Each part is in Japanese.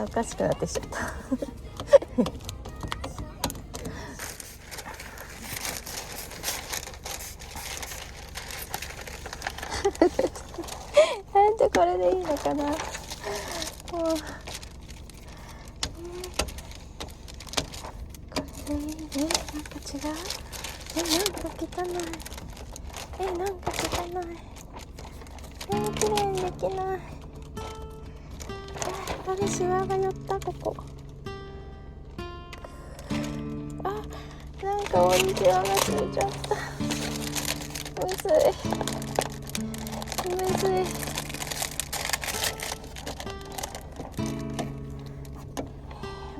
おかしくなってきちゃったなんでこれでいいのかな。もうこれでいいね。なんか違う。なんか汚い。なんか汚い。綺麗にできない。あれ、シワが寄った。ここ。なんかオリジナルがついちゃった。むずい。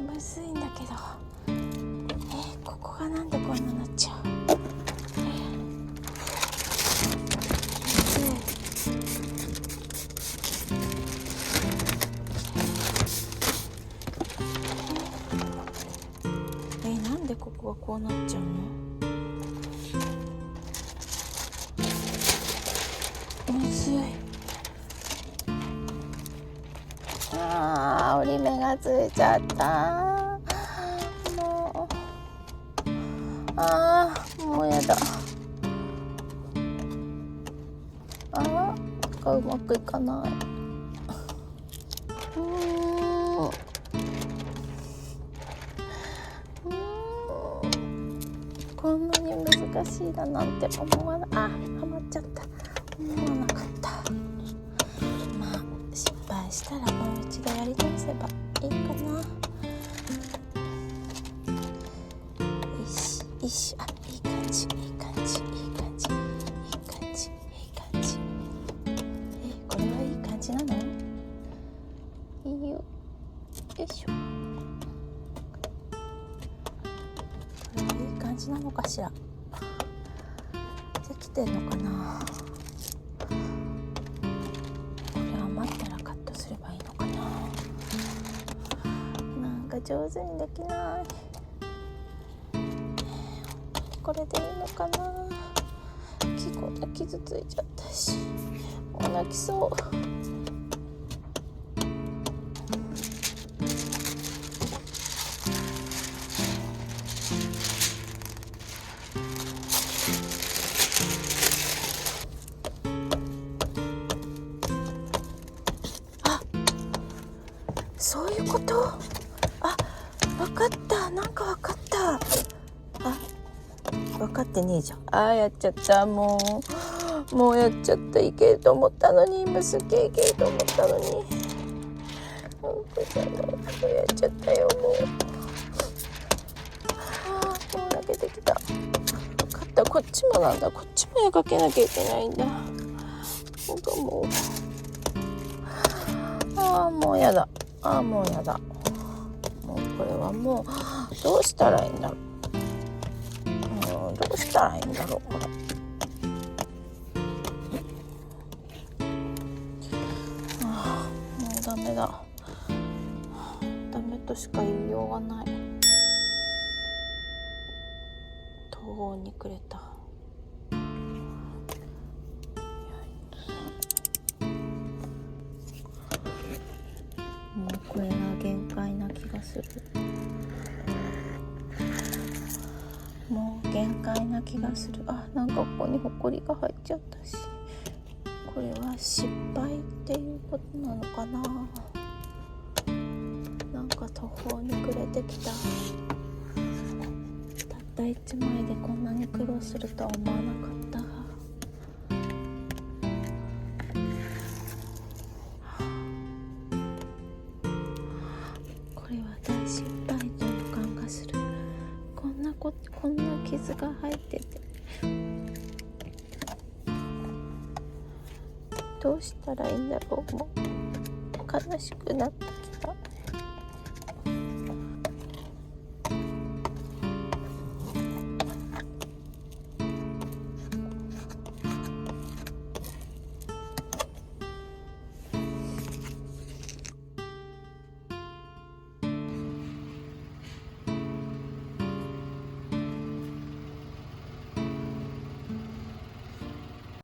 むずいんだけど、ここがなんでこんななっちゃう。なんでここがこうなっちゃうの。むずい。折り目がついちゃった。もうやだ。うまくいかない。こんなに難しいだなんて思わない。はまっちゃった。思わなかった。まあ失敗したらもう一度やり直せばいいかな。よしよし。いい感じ。これはいい感じなの？いいよ。よいしょ。これはいい感じなのかしら。できてんのかな。これ余ったらカットすればいいのかな。なんか上手にできない。これでいいのかな。傷ついちゃったし、もう泣きそう。そういうこと。わかった。なんかわかった。分かってねえじゃん。やっちゃった。もうやっちゃった。いけると思ったのに、今すっげえいけると思ったのに、やっちゃったよ。もう泣けてきた。分かった。こっちもなんだ。こっちも絵かけなきゃいけないんだ。なんかもうやだ。もうやだ。もうこれはもうどうしたらいいんだろう。どうしたらいいんだろうこれ。もうダメだ。ダメとしか言いようがない。途方に暮れた。もうこれが限界な気がする。もう限界な気がする。なんかここにホコリが入っちゃったし、これは失敗っていうことなのかな。なんか途方に暮れてきた。たった1枚でこんなに苦労するとは思わなかった。これは大失敗という感がする。こんな傷が入ってて、どうしたらいいんだろう。もう悲しくなってきた。